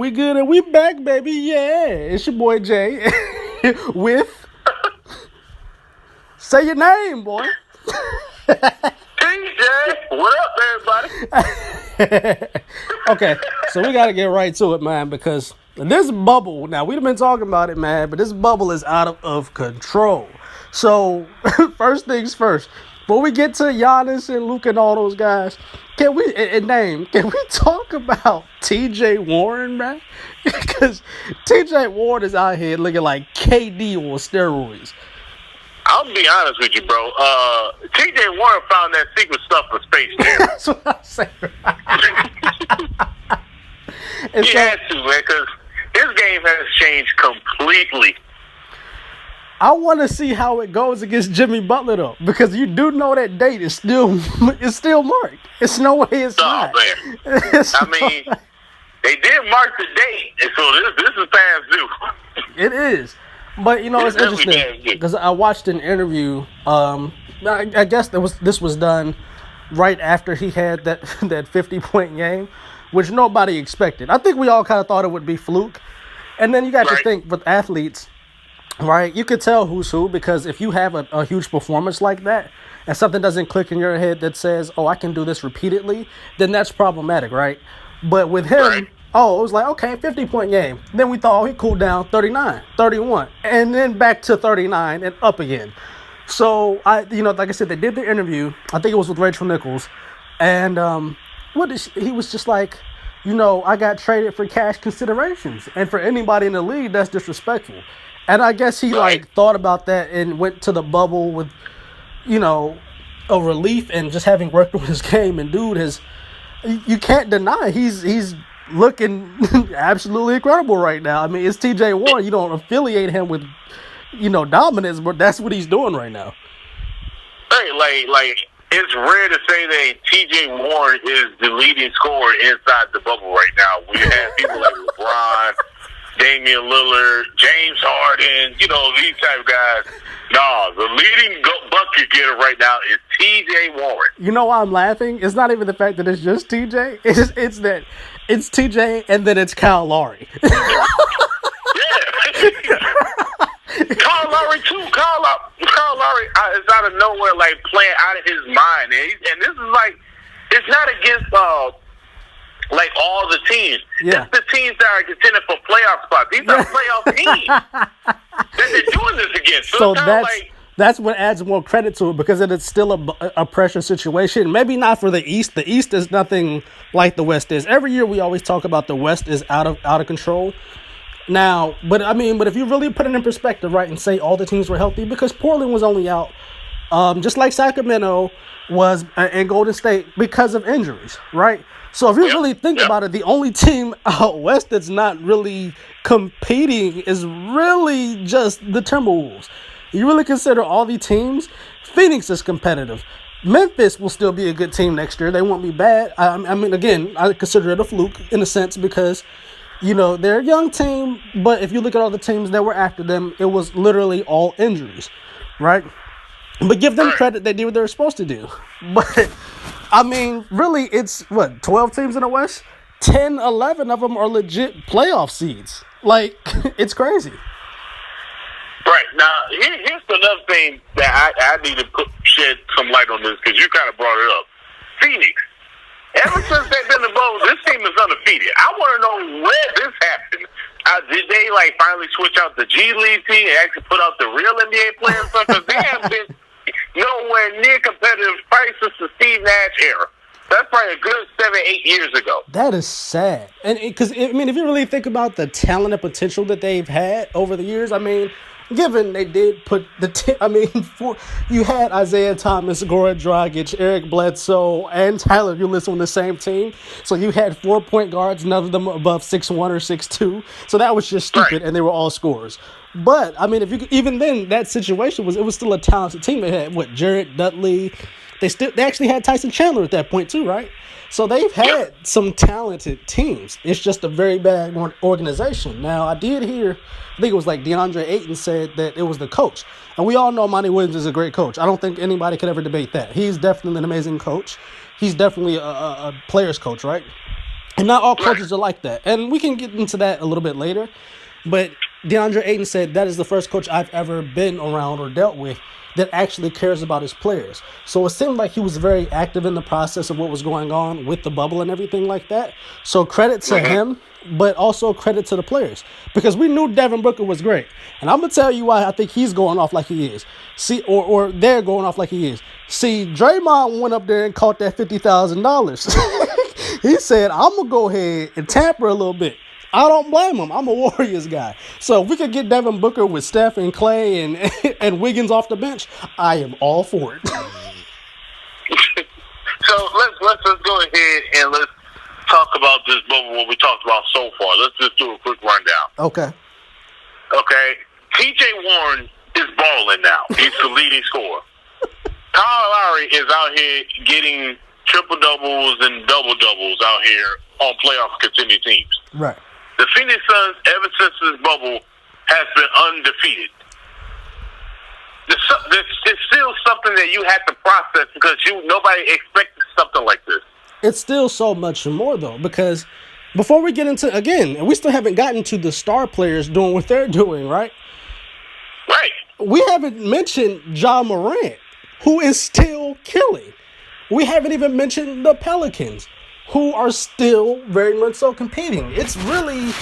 we good and we back, baby. Yeah, it's your boy Jay with say your name, boy. TJ, what up, everybody? Okay, so we got to get right to it, man, because this bubble, now we've been talking about it, man, but this bubble is out of control. So, first things first, before we get to Giannis and Luka and all those guys, can we talk about TJ Warren, man? Because TJ Warren is out here looking like KD on steroids. I'll be honest with you, bro. TJ Warren found that secret stuff for Space Jam. That's what I'm saying. He had to, man, because his game has changed completely. I want to see how it goes against Jimmy Butler, though, because you do know that date is still marked. It's no way it's not. Man. They did mark the date, and so this is past due. It is. But, it's interesting because I watched an interview. I guess this was done right after he had that 50-point game, which nobody expected. I think we all kind of thought it would be fluke. And then you got to think with athletes, right? You could tell who's who because if you have a huge performance like that and something doesn't click in your head that says, oh, I can do this repeatedly, then that's problematic, right? But with him... Oh, it was like, okay, 50-point game. Then we thought, he cooled down 39, 31, and then back to 39 and up again. So, like I said, they did the interview. I think it was with Rachel Nichols. And he was just like, I got traded for cash considerations. And for anybody in the league, that's disrespectful. And I guess he, thought about that and went to the bubble with, a relief and just having worked on his game. And dude you can't deny he's looking absolutely incredible right now. I mean, it's TJ Warren. You don't affiliate him with, dominance, but that's what he's doing right now. Hey, like it's rare to say that TJ Warren is the leading scorer inside the bubble right now. We have people like LeBron, Damian Lillard, James Harden, these type of guys. No, the leading bucket getter right now is TJ Warren. You know why I'm laughing? It's not even the fact that it's just TJ. It's that it's TJ and then it's Kyle Lowry. Yeah. Kyle Lowry too. Kyle Lowry is out of nowhere, playing out of his mind. And this is it's not against all the teams. Yeah. It's the teams that are contending for playoff spots. These are playoff teams that they're doing this against. So that's what adds more credit to it because it is still a pressure situation. Maybe not for the East. The East is nothing like the West is. Every year we always talk about the West is out of control. Now, but if you really put it in perspective, right, and say all the teams were healthy, because Portland was only out, just like Sacramento was and Golden State because of injuries, right? So if you really think about it, the only team out West that's not really competing is really just the Timberwolves. You really consider all the teams, Phoenix is competitive. Memphis will still be a good team next year. They won't be bad. Again, I consider it a fluke in a sense because, they're a young team. But if you look at all the teams that were after them, it was literally all injuries, right? But give them credit. They did what they were supposed to do. But, really, it's, 12 teams in the West? 10, 11 of them are legit playoff seeds. It's crazy. Right. Now, here's another thing that I need to shed some light on this because you kind of brought it up. Phoenix. Ever since they've been in the bubble, this team is undefeated. I want to know where this happened. Did they, finally switch out the G League team and actually put out the real NBA players? Because they have been nowhere near competitive prices to Steve Nash era. That's probably a good 7-8 years ago. That is sad. And because, if you really think about the talent and potential that they've had over the years, given they did put you had Isaiah Thomas, Goran Dragic, Eric Bledsoe, and Tyler Ulis on the same team. So you had 4 point guards, none of them above 6'1" or 6'2". So that was just stupid, and they were all scorers. But if you even then, that situation was still a talented team. They had Jarrett Dudley. They actually had Tyson Chandler at that point too, right? So they've had some talented teams. It's just a very bad organization. Now, I did hear, I think it was DeAndre Ayton said that it was the coach. And we all know Monty Williams is a great coach. I don't think anybody could ever debate that. He's definitely an amazing coach. He's definitely a player's coach, right? And not all coaches are like that. And we can get into that a little bit later. But DeAndre Ayton said that is the first coach I've ever been around or dealt with that actually cares about his players. So it seemed like he was very active in the process of what was going on with the bubble and everything like that. So credit to him, but also credit to the players. Because we knew Devin Booker was great. And I'm going to tell you why I think he's going off like he is. See, or they're going off like he is. See, Draymond went up there and caught that $50,000. He said, I'm going to go ahead and tamper a little bit. I don't blame him. I'm a Warriors guy. So if we could get Devin Booker with Steph and Clay and Wiggins off the bench, I am all for it. So let's just go ahead and let's talk about this bubble, what we talked about so far. Let's just do a quick rundown. Okay. T.J. Warren is balling now. He's the leading scorer. Kyle Lowry is out here getting triple-doubles and double-doubles out here on playoff contending teams. Right. The Phoenix Suns, ever since this bubble, has been undefeated. It's still something that you have to process because nobody expected something like this. It's still so much more, though, because before we get into, again, and we still haven't gotten to the star players doing what they're doing, right? Right. We haven't mentioned Ja Morant, who is still killing. We haven't even mentioned the Pelicans, who are still very much so competing. It's really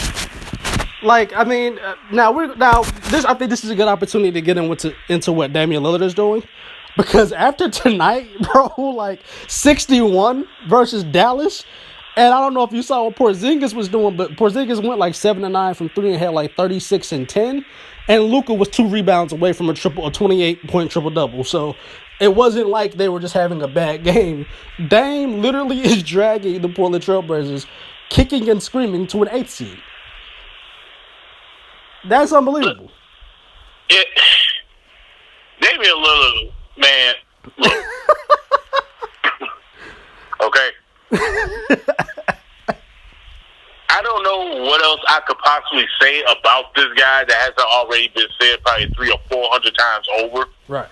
like, I mean, I think this is a good opportunity to get into what Damian Lillard is doing, because after tonight, bro, like 61 versus Dallas, and I don't know if you saw what Porzingis was doing, but Porzingis went like 7-9 from three and had like 36 and 10, and Luka was 2 rebounds away from a 28-point triple-double. So it wasn't like they were just having a bad game. Dame literally is dragging the Portland Trailblazers, kicking and screaming to an 8th seed. That's unbelievable. Damian Lillard, man, look. Okay? I don't know what else I could possibly say about this guy that hasn't already been said probably 300 or 400 times over. Right.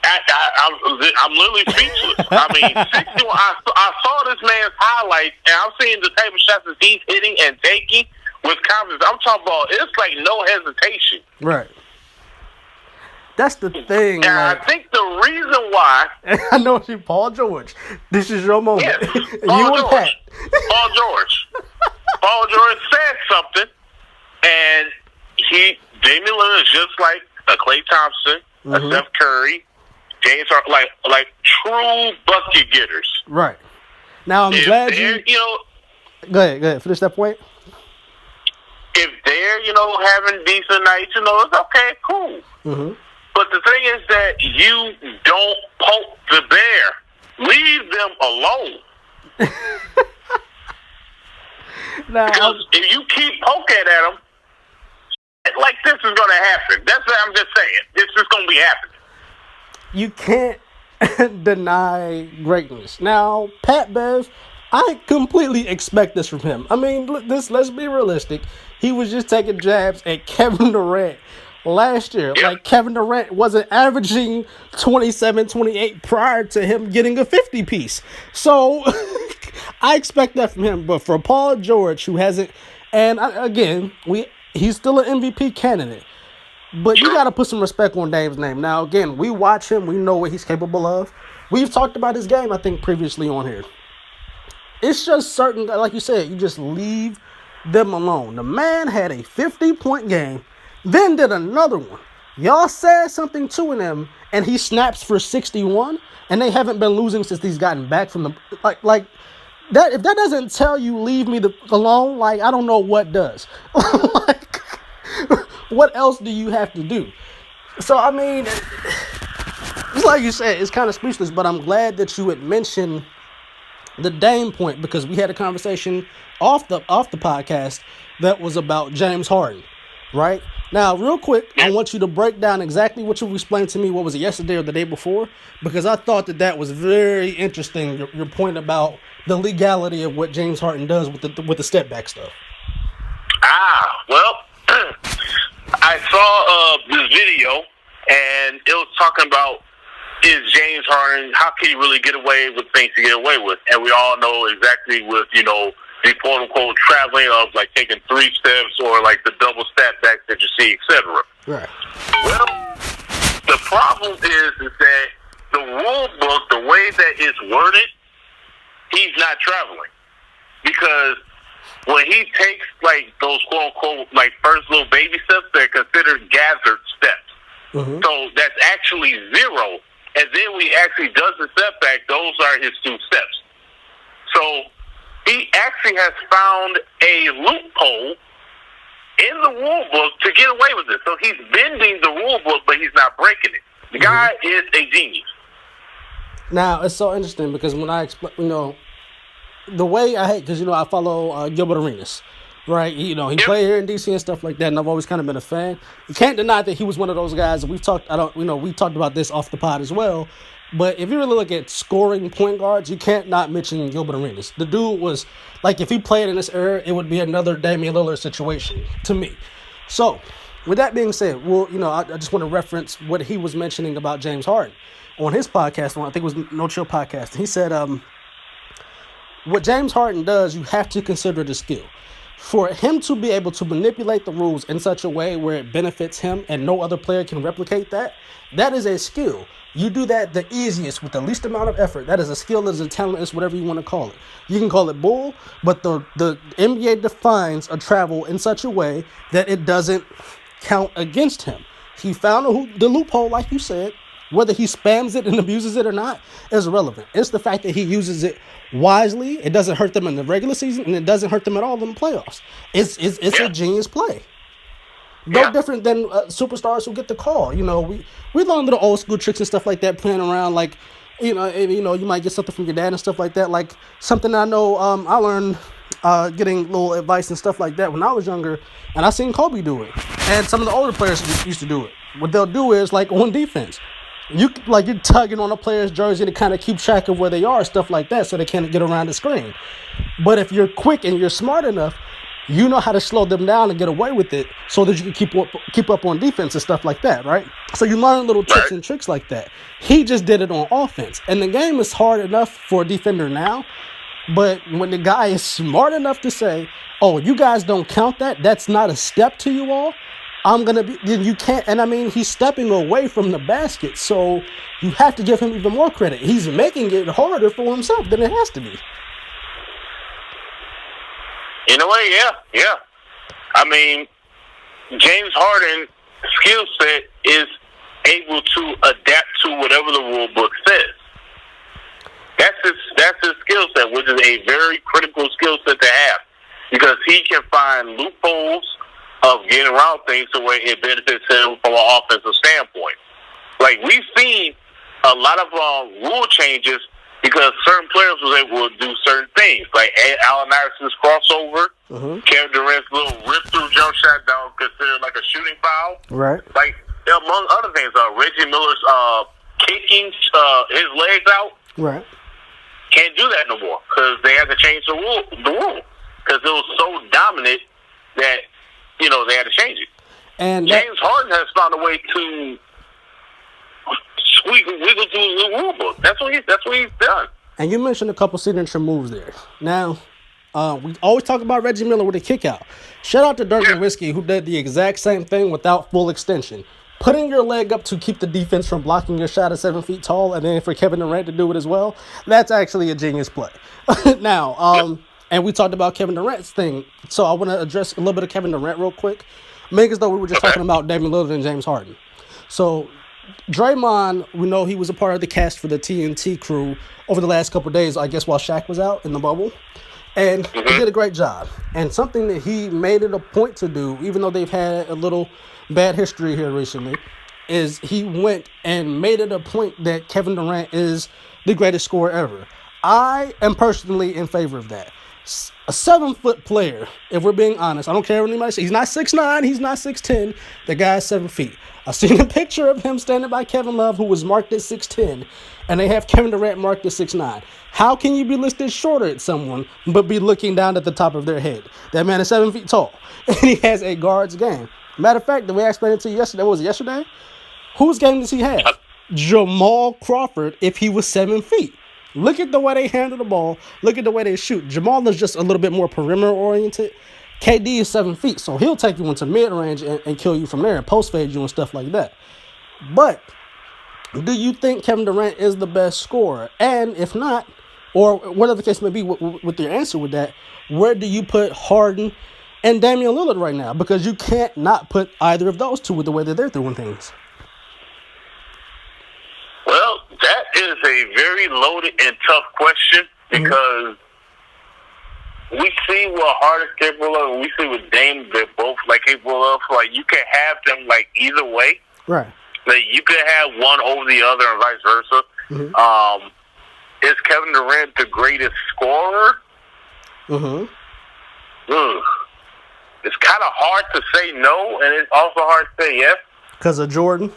I'm literally speechless. I mean, 61. I saw this man's highlights, and I'm seeing the type of shots that he's hitting and taking with confidence. I'm talking about it's like no hesitation. Right. That's the thing. And like, I think the reason why I know it's you, Paul George. This is your moment. Yes, Paul George. Paul George said something, and Damian Lillard is just like a Klay Thompson, a Steph Curry, James Harden, like true bucket getters. Right. Now I'm glad you. Go ahead. Finish that point. If they're having decent nights, it's okay, cool. Mm-hmm. But the thing is that you don't poke the bear. Leave them alone. Because if you keep poking at them, like this is going to happen. That's what I'm just saying. This is going to be happening. You can't deny greatness. Now, Pat Bev, I completely expect this from him. I mean, let's be realistic. He was just taking jabs at Kevin Durant last year. Yep. Like, Kevin Durant wasn't averaging 27, 28 prior to him getting a 50-piece. So, I expect that from him. But for Paul George, who hasn't... And, again, he's still an MVP candidate. But you got to put some respect on Dame's name. Now, again, we watch him. We know what he's capable of. We've talked about his game, I think, previously on here. It's just certain, like you said, you just leave them alone. The man had a 50-point game, then did another one. Y'all said something to him, and he snaps for 61, and they haven't been losing since he's gotten back from the... Like that. If that doesn't tell you leave me alone, like, I don't know what does. What else do you have to do? So, I mean, it's like you said, it's kind of speechless, but I'm glad that you had mentioned the Dame point, because we had a conversation off the podcast that was about James Harden, right? Now, real quick, I want you to break down exactly what you explained to me. What was it, yesterday or the day before? Because I thought that was very interesting, your point about the legality of what James Harden does with the step back stuff. Well, I saw this video, and it was talking about is James Harden, how can he really get away with things to get away with? And we all know exactly with, the quote-unquote traveling of, like, taking 3 steps or, like, the double step backs that you see, etc. Right. Well, the problem is that the rule book, the way that it's worded, he's not traveling. Because when he takes, like, those quote-unquote, like, first little baby steps, they're considered gathered steps. Mm-hmm. So that's actually 0. And then when he actually does the step back, those are his 2 steps. So he actually has found a loophole in the rule book to get away with it. So he's bending the rule book, but he's not breaking it. The guy is a genius. Now, it's so interesting because when I explain, the way I hate, because, I follow Gilbert Arenas, right? He played here in DC and stuff like that, and I've always kind of been a fan. You can't deny that he was one of those guys. We talked about this off the pod as well. But if you really look at scoring point guards, you can't not mention Gilbert Arenas. The dude was, like, if he played in this era, it would be another Damian Lillard situation to me. So, with that being said, well, I just want to reference what he was mentioning about James Harden on his podcast, I think it was No Chill Podcast. He said, what James Harden does, you have to consider the skill. For him to be able to manipulate the rules in such a way where it benefits him and no other player can replicate that, that is a skill. You do that the easiest with the least amount of effort. That is a skill, that is a talent, it's whatever you want to call it. You can call it bull, but the NBA defines a travel in such a way that it doesn't count against him. He found the loophole, like you said. Whether he spams it and abuses it or not is irrelevant. It's the fact that he uses it wisely. It doesn't hurt them in the regular season, and it doesn't hurt them at all in the playoffs. It's a genius play. No different than superstars who get the call. We learn little old school tricks and stuff like that, playing around. Like, you might get something from your dad and stuff like that. Like something I know I learned getting little advice and stuff like that when I was younger, and I seen Kobe do it, and some of the older players used to do it. What they'll do is, like, on defense, you're tugging on a player's jersey to kind of keep track of where they are, stuff like that, so they can't get around the screen. But if you're quick and you're smart enough, you know how to slow them down and get away with it so that you can keep up on defense and stuff like that, right? So you learn little tips and tricks like that. He just did it on offense. And the game is hard enough for a defender now, but when the guy is smart enough to say, oh, you guys don't count that, that's not a step to you all, then you can't, and I mean, he's stepping away from the basket, so you have to give him even more credit. He's making it harder for himself than it has to be. In a way, yeah. I mean, James Harden's skill set is able to adapt to whatever the rule book says. That's his skill set, which is a very critical skill set to have, because he can find loopholes of getting around things the way it benefits him from an offensive standpoint. Like, we've seen a lot of rule changes because certain players was able to do certain things, like Allen Iverson's crossover, Kevin Durant's little rip-through jump shot that was considered like a shooting foul. Right. Like, among other things, Reggie Miller's kicking his legs out. Right. Can't do that no more because they had to change the rule because it was so dominant that they had to change it. And James Harden has found a way to wiggle through the rule book. That's what he's done. And you mentioned a couple signature moves there. Now, we always talk about Reggie Miller with a kick out. Shout out to Dirk Nowitzki, who did the exact same thing without full extension. Putting your leg up to keep the defense from blocking your shot at 7 feet tall, and then for Kevin Durant to do it as well, that's actually a genius play. Now, and we talked about Kevin Durant's thing, so I want to address a little bit of Kevin Durant real quick. Make as though we were just talking about Damian Lillard and James Harden. So, Draymond, we know he was a part of the cast for the TNT crew over the last couple of days, I guess, while Shaq was out in the bubble. And he did a great job. And something that he made it a point to do, even though they've had a little bad history here recently, is he went and made it a point that Kevin Durant is the greatest scorer ever. I am personally in favor of that. A 7-foot player, if we're being honest, I don't care what anybody says. He's not 6'9", he's not 6'10". The guy's 7 feet. I've seen a picture of him standing by Kevin Love, who was marked at 6'10", and they have Kevin Durant marked at 6'9". How can you be listed shorter at someone, but be looking down at the top of their head? That man is 7 feet tall, and he has a guard's game. Matter of fact, the way I explained it to you yesterday, was it yesterday? Whose game does he have? Jamal Crawford if he was 7 feet. Look at the way they handle the ball. Look at the way they shoot. Jamal is just a little bit more perimeter oriented. KD is 7 feet, so he'll take you into mid range and kill you from there and post fade you and stuff like that. But do you think Kevin Durant is the best scorer? And if not, or whatever the case may be with your answer with that, where do you put Harden and Damian Lillard right now? Because you can't not put either of those two with the way that they're doing things. Well, that is a very loaded and tough question because we see what Harden's capable of, and we see what Dame they're both like capable of. Like you can have them like either way. Right. Like you can have one over the other and vice versa. Is Kevin Durant the greatest scorer? It's kind of hard to say no, and it's also hard to say yes. Because of Jordan?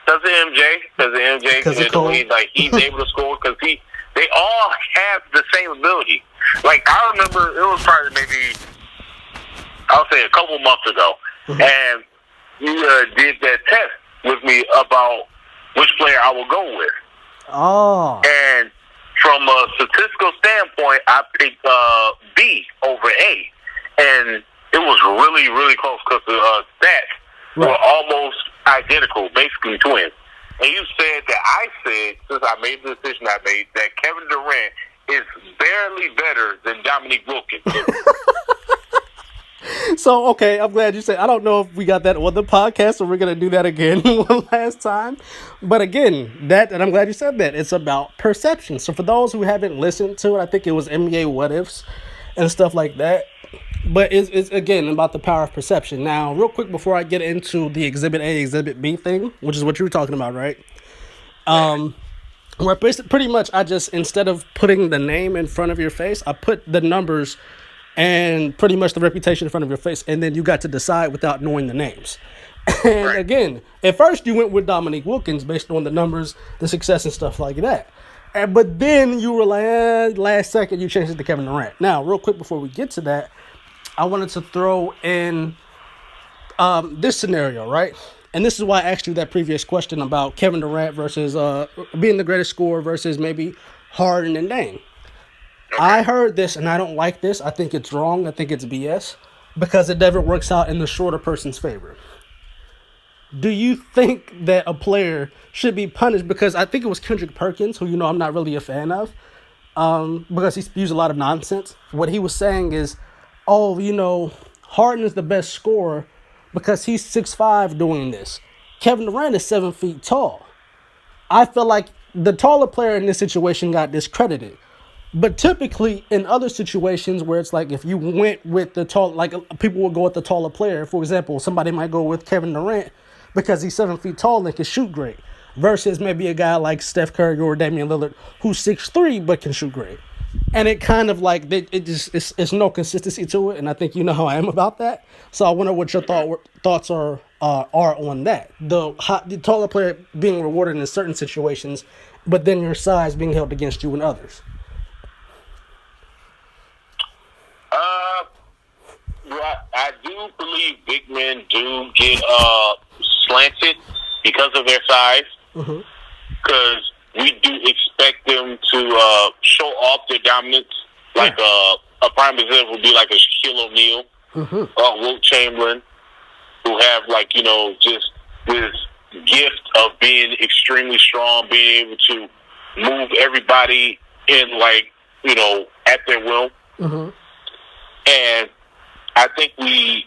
Because of MJ. Because of Cole. Like, he's able to score because they all have the same ability. Like, I remember it was probably maybe, I'll say a couple months ago, and you did that test with me about which player I would go with. Oh. And from a statistical standpoint, I picked B over A. And it was really, really close because the stats were almost identical, basically twins. And you said that I said, since I made the decision I made, that Kevin Durant is barely better than Dominique Wilkins. So, okay, I'm glad you said. I don't know if we got that on the podcast, or we're going to do that again one last time. But again, and I'm glad you said that. It's about perception. So for those who haven't listened to it, I think it was NBA What Ifs and stuff like that. But it's again, about the power of perception. Now, real quick before I get into the Exhibit A, Exhibit B thing, which is what you were talking about, right? Where pretty much I just, instead of putting the name in front of your face, I put the numbers and pretty much the reputation in front of your face, and then you got to decide without knowing the names. And again, at first you went with Dominique Wilkins based on the numbers, the success, and stuff like that. But then you were like, last second you changed it to Kevin Durant. Now, real quick before we get to that, I wanted to throw in this scenario, right? And this is why I asked you that previous question about Kevin Durant versus being the greatest scorer versus maybe Harden and Dame. I heard this, and I don't like this. I think it's wrong. I think it's BS because it never works out in the shorter person's favor. Do you think that a player should be punished? Because I think it was Kendrick Perkins, who, I'm not really a fan of, because he spews a lot of nonsense. What he was saying is, Harden is the best scorer because he's 6'5" doing this. Kevin Durant is 7 feet tall. I feel like the taller player in this situation got discredited. But typically in other situations where it's like if you went with the tall, like people will go with the taller player. For example, somebody might go with Kevin Durant because he's 7 feet tall and can shoot great. Versus maybe a guy like Steph Curry or Damian Lillard who's 6'3" but can shoot great. And it kind of like it's no consistency to it, and I think you know how I am about that. So I wonder what your thoughts are on that. The taller player being rewarded in certain situations, but then your size being held against you in others. I do believe big men do get slanted because of their size. Because we do expect them to show off their dominance. Like a prime example would be like a Shaquille O'Neal, Wilt Chamberlain, who have just this gift of being extremely strong, being able to move everybody in at their will. And I think we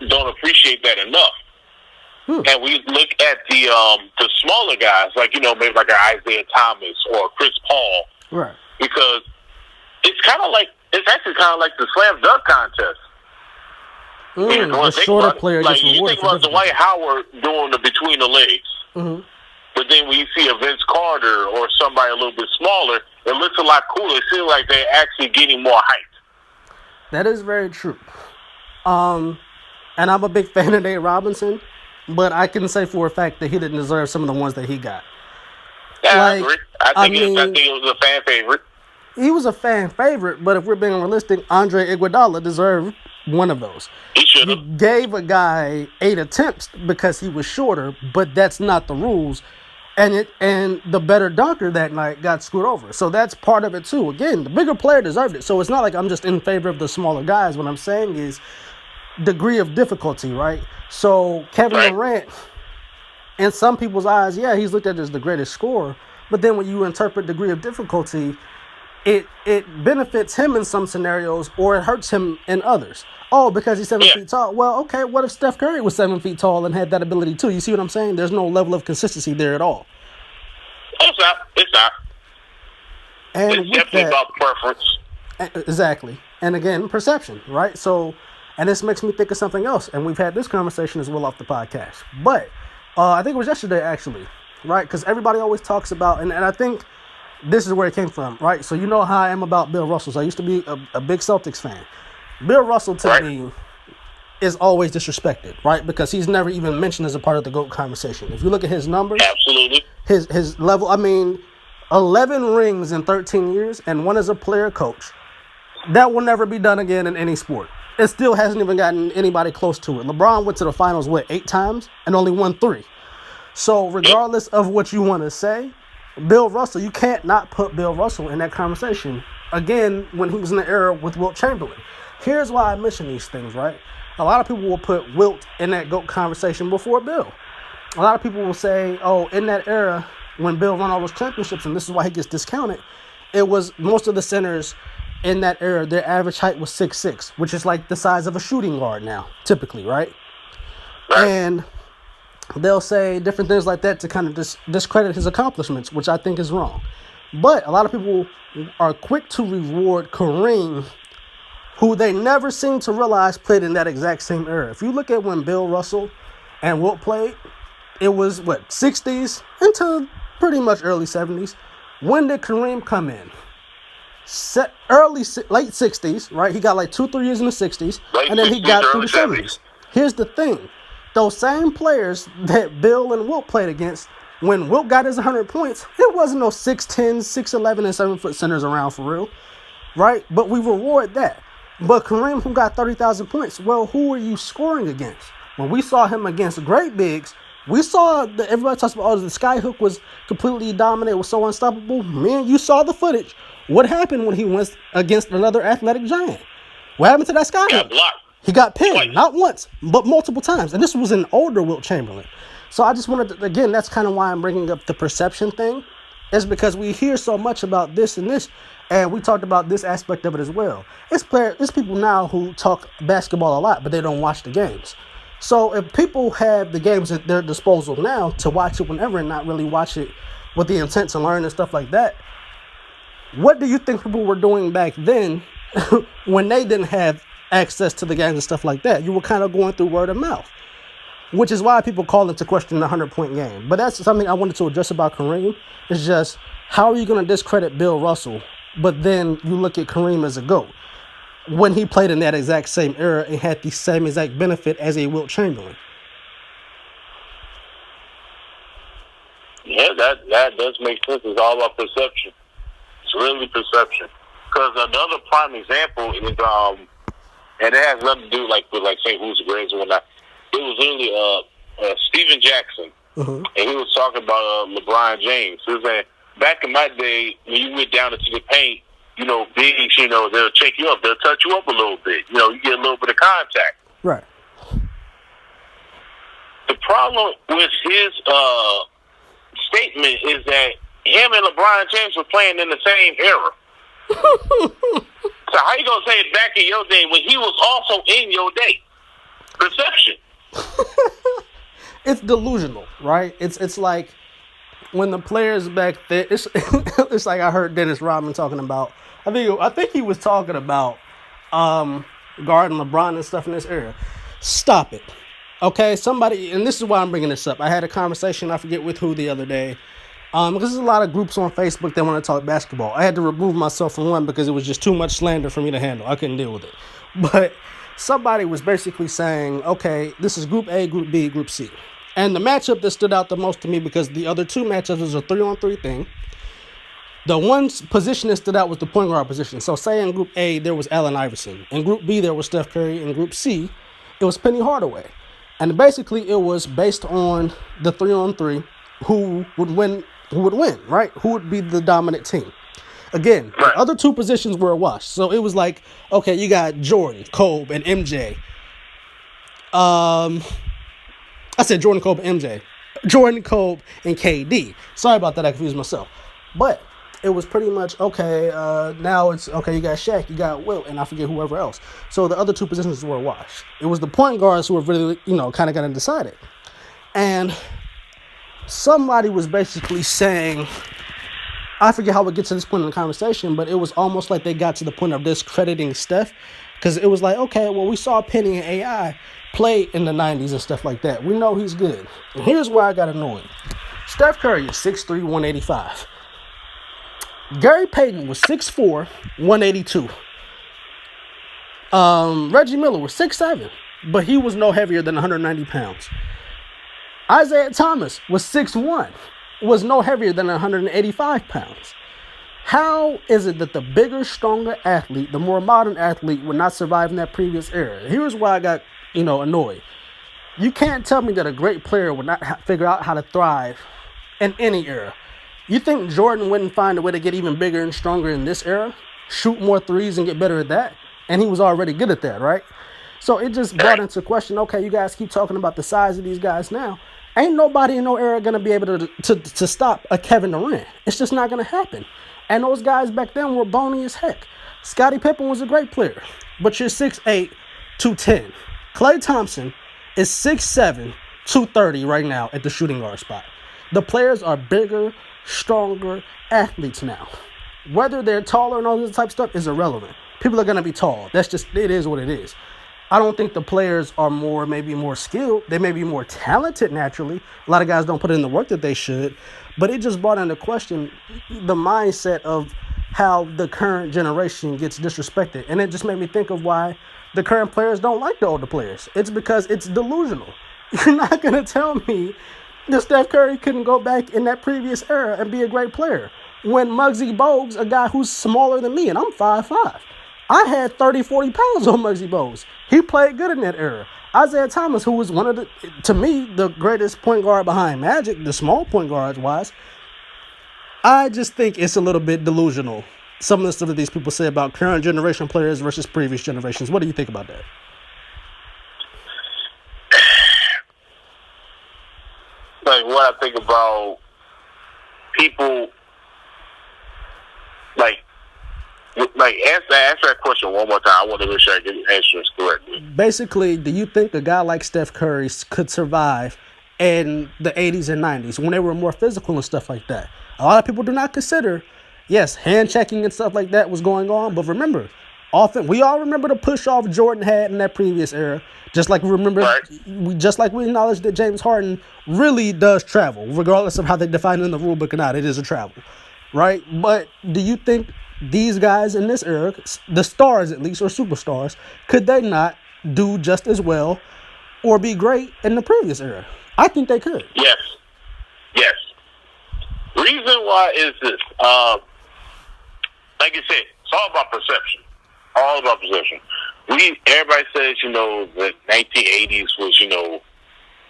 don't appreciate that enough. And we look at the smaller guys, maybe like an Isaiah Thomas or Chris Paul, right? Because it's actually kind of like the slam dunk contest. The shorter player gets rewarded. You think about Dwight Howard doing the between the legs, but then when you see a Vince Carter or somebody a little bit smaller, it looks a lot cooler. It seems like they're actually getting more height. That is very true. And I'm a big fan of Nate Robinson, but I can say for a fact that he didn't deserve some of the ones that he got. Yeah, I agree. I think it was a fan favorite. He was a fan favorite, but if we're being realistic, Andre Iguodala deserved one of those. He should have. You gave a guy 8 attempts because he was shorter, but that's not the rules. and the better dunker that night got screwed over. So that's part of it too. Again, the bigger player deserved it. So it's not like I'm just in favor of the smaller guys. What I'm saying is degree of difficulty, right? So Kevin Durant, in some people's eyes, yeah, he's looked at as the greatest scorer. But then when you interpret degree of difficulty, it benefits him in some scenarios or it hurts him in others. Oh, because he's 7 feet tall. Well, okay, what if Steph Curry was 7 feet tall and had that ability too? You see what I'm saying? There's no level of consistency there at all. It's not. It's not. And it's definitely about preference. Exactly. And again, perception, right? So, and this makes me think of something else. And we've had this conversation as well off the podcast. But I think it was yesterday, actually, right? Because everybody always talks about, and I think this is where it came from, right? So you know how I am about Bill Russell. So I used to be a big Celtics fan. Bill Russell, to me, is always disrespected, right? Because he's never even mentioned as a part of the GOAT conversation. If you look at his numbers, absolutely, his level, I mean, 11 rings in 13 years and one as a player coach. That will never be done again in any sport. It still hasn't even gotten anybody close to it. LeBron went to the finals, 8 times and only won 3. So regardless of what you want to say, Bill Russell, you can't not put Bill Russell in that conversation. Again, when he was in the era with Wilt Chamberlain. Here's why I mention these things, right? A lot of people will put Wilt in that GOAT conversation before Bill. A lot of people will say, oh, in that era, when Bill won all those championships, and this is why he gets discounted, it was most of the centers in that era, their average height was 6'6", which is like the size of a shooting guard now, typically, right? And they'll say different things like that to kind of discredit his accomplishments, which I think is wrong. But a lot of people are quick to reward Kareem, who they never seem to realize played in that exact same era. If you look at when Bill Russell and Wilt played, it was, 60s into pretty much early 70s. When did Kareem come in? Late 60s, right? He got like 2-3 years in the 60s, and then he got through the 70s. Here's the thing. Those same players that Bill and Wilt played against, when Wilt got his 100 points, it wasn't no 6'10", 6'11", and 7-foot centers around for real, right? But we reward that. But Kareem, who got 30,000 points, well, who are you scoring against? When we saw him against great bigs, we saw that everybody talks about, the skyhook was completely dominant, was so unstoppable. Man, you saw the footage. What happened when he went against another athletic giant? What happened to that skyhook? He got pinned, not once, but multiple times. And this was an older Wilt Chamberlain. So I just wanted to, again, that's kind of why I'm bringing up the perception thing. It's because we hear so much about this and this, and we talked about this aspect of it as well. It's people now who talk basketball a lot, but they don't watch the games. So if people have the games at their disposal now to watch it whenever and not really watch it with the intent to learn and stuff like that, what do you think people were doing back then when they didn't have access to the games and stuff like that? You were kind of going through word of mouth, which is why people call into question the 100-point game. But that's something I wanted to address about Kareem. It's just, how are you going to discredit Bill Russell, but then you look at Kareem as a GOAT when he played in that exact same era and had the same exact benefit as a Wilt Chamberlain? Yeah, that does make sense. It's all about perception. It's really perception. Because another prime example is, and it has nothing to do with say who's the greatest or whatnot. It was really Steven Jackson, and he was talking about LeBron James. He was saying, back in my day, when you went down into the paint, bigs, they'll check you up, they'll touch you up a little bit. You get a little bit of contact. Right. The problem with his statement is that him and LeBron James were playing in the same era. So how you gonna say it back in your day when he was also in your day? Perception. It's delusional, right? It's like when the players back there. It's like I heard Dennis Rodman talking about. I think he was talking about guarding LeBron and stuff in this era. Stop it, okay? Somebody, and this is why I'm bringing this up. I had a conversation, I forget with who, the other day. Because there's a lot of groups on Facebook that want to talk basketball. I had to remove myself from one because it was just too much slander for me to handle. I couldn't deal with it. But somebody was basically saying, okay, this is Group A, Group B, Group C. And the matchup that stood out the most to me, because the other two matchups was a 3-on-3 thing. The one position that stood out was the point guard position. So say in Group A, there was Allen Iverson. In Group B, there was Steph Curry. In Group C, it was Penny Hardaway. And basically, it was based on the 3-on-3. who would win, right? Who would be the dominant team. Again, the other two positions were a wash. So it was like, okay, you got Jordan, Kobe, and MJ. I said Jordan, Kobe, and MJ. Jordan, Kobe, and KD. Sorry about that, I confused myself. But it was pretty much, okay, now it's, okay, you got Shaq, you got Wilt, and I forget whoever else. So the other two positions were a wash. It was the point guards who were really, kind of going to decide it. And somebody was basically saying, I forget how it gets to this point in the conversation, but it was almost like they got to the point of discrediting Steph, because it was like, okay, well, we saw Penny and AI play in the 90s and stuff like that. We know he's good. And here's where I got annoyed. Steph Curry is 6'3", 185. Gary Payton was 6'4", 182. Reggie Miller was 6'7", but he was no heavier than 190 pounds. Isaiah Thomas was 6'1", was no heavier than 185 pounds. How is it that the bigger, stronger athlete, the more modern athlete, would not survive in that previous era? Here's why I got, annoyed. You can't tell me that a great player would not figure out how to thrive in any era. You think Jordan wouldn't find a way to get even bigger and stronger in this era? Shoot more threes and get better at that? And he was already good at that, right? So it just brought into question, okay, you guys keep talking about the size of these guys now. Ain't nobody in no era going to be able to stop a Kevin Durant. It's just not going to happen. And those guys back then were bony as heck. Scottie Pippen was a great player, but you're 6'8", 210. Klay Thompson is 6'7", 230 right now at the shooting guard spot. The players are bigger, stronger athletes now. Whether they're taller and all this type of stuff is irrelevant. People are going to be tall. That's just, it is what it is. I don't think the players are maybe more skilled. They may be more talented naturally. A lot of guys don't put in the work that they should. But it just brought into question the mindset of how the current generation gets disrespected. And it just made me think of why the current players don't like the older players. It's because it's delusional. You're not going to tell me that Steph Curry couldn't go back in that previous era and be a great player. When Muggsy Bogues, a guy who's smaller than me, and I'm 5'5", I had 30, 40 pounds on Muggsy Bogues. He played good in that era. Isaiah Thomas, who was one of to me, the greatest point guard behind Magic, the small point guards wise, I just think it's a little bit delusional. Some of the stuff that these people say about current generation players versus previous generations. What do you think about that? Like, what I think about people, answer that question one more time. I want to make sure I get the answers correctly. Basically, do you think a guy like Steph Curry could survive in the 80s and 90s when they were more physical and stuff like that? A lot of people do not consider, yes, hand checking and stuff like that was going on, but remember, we all remember the push off Jordan had in that previous era. Just like we remember, we acknowledge that James Harden really does travel, regardless of how they define it in the rule book or not. It is a travel, right? But do you think these guys in this era, the stars at least, or superstars, could they not do just as well or be great in the previous era? I think they could. Yes. Reason why is this. Like you said, it's all about perception. Everybody says, the 1980s was,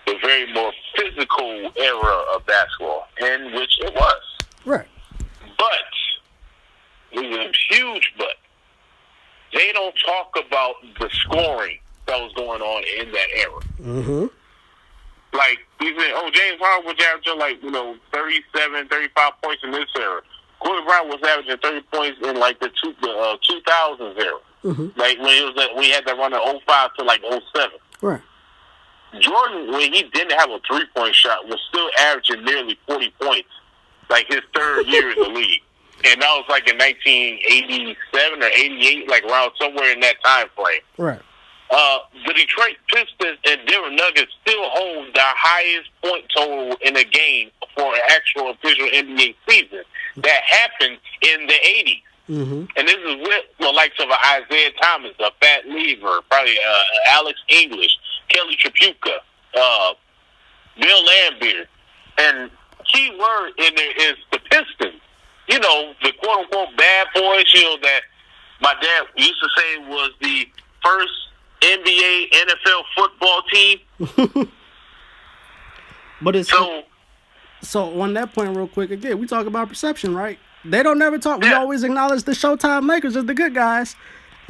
the very more physical era of basketball, in which it was. Right. But, it was a huge but. They don't talk about the scoring that was going on in that era. Mm-hmm. Like, even, James Harden was averaging, 37, 35 points in this era. Kobe Bryant was averaging 30 points in, the 2000s era. Mm-hmm. Like, when he had that run in 05 to, 07. Right. Jordan, when he didn't have a three-point shot, was still averaging nearly 40 points, his third year in the league. And that was, in 1987 or 88, around somewhere in that time frame. Right. The Detroit Pistons and Denver Nuggets still hold the highest point total in a game for an actual official NBA season that happened in the 80s. Mm-hmm. And this is with the likes of Isaiah Thomas, a Pat Lever, probably Alex English, Kelly Tripucka, Bill Laimbeer. And key word in there is the Pistons. The quote-unquote bad boys, that my dad used to say was the first NBA, NFL football team. But it's... So, So on that point, real quick, again, we talk about perception, right? They don't never talk. We always acknowledge the Showtime Lakers as the good guys.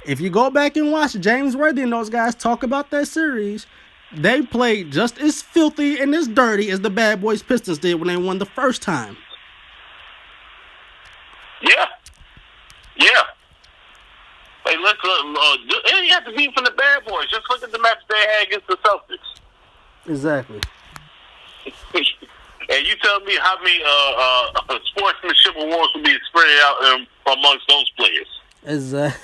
If you go back and watch James Worthy and those guys talk about that series, they played just as filthy and as dirty as the Bad Boys Pistons did when they won the first time. Yeah. Hey, look, and you have to be from the Bad Boys. Just look at the match they had against the Celtics. Exactly. And you tell me how many sportsmanship awards will be spread out amongst those players. Exactly.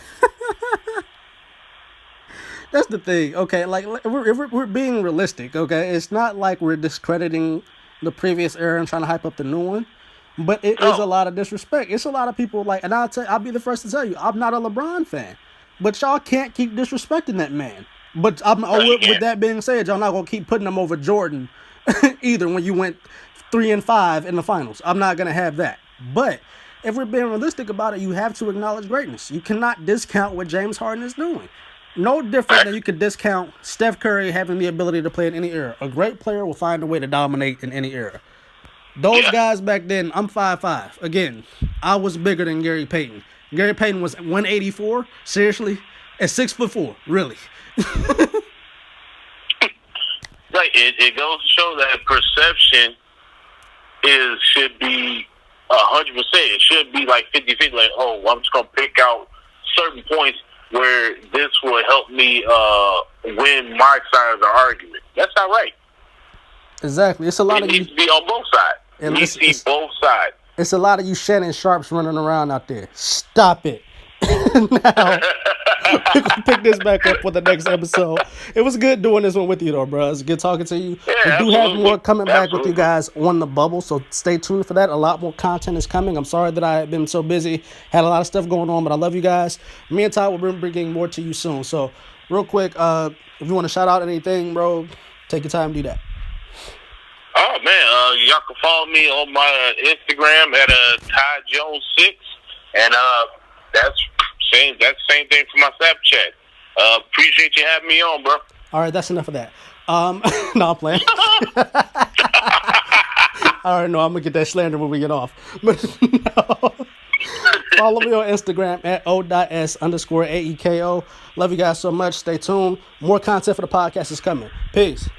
That's the thing. Okay, like we're being realistic. Okay, it's not like we're discrediting the previous era and trying to hype up the new one. But it is a lot of disrespect. It's a lot of people like, and I'll be the first to tell you, I'm not a LeBron fan, but y'all can't keep disrespecting that man. But with that being said, y'all not gonna keep putting him over Jordan either. When you went 3-5 in the finals, I'm not gonna have that. But if we're being realistic about it, you have to acknowledge greatness. You cannot discount what James Harden is doing. No different than you could discount Steph Curry having the ability to play in any era. A great player will find a way to dominate in any era. Those guys back then, I'm 5'5". Again, I was bigger than Gary Payton. Gary Payton was 184, seriously, at 6'4", really. Right, it goes to show that perception should be 100%. It should be like 50-50, like, oh, I'm just going to pick out certain points where this will help me win my side of the argument. That's not right. Exactly. It's a lot it needs to be on both sides. And you see both sides. It's a lot of you Shannon Sharps running around out there. Stop it. Now, we're going to pick this back up for the next episode. It was good doing this one with you, though, bro. It's good talking to you. Yeah, we do have more coming back with you guys on the bubble, so stay tuned for that. A lot more content is coming. I'm sorry that I have been so busy. Had a lot of stuff going on, but I love you guys. Me and Todd will be bringing more to you soon. So, real quick, if you want to shout out anything, bro, take your time to do that. Oh, man, y'all can follow me on my Instagram at Todd Jones 6, and that's same thing for my Snapchat. Appreciate you having me on, bro. All right, that's enough of that. No, I'm playing. All right, no, I'm gonna get that slander when we get off. But no. Follow me on Instagram at o.s_AEKO. Love you guys so much. Stay tuned. More content for the podcast is coming. Peace.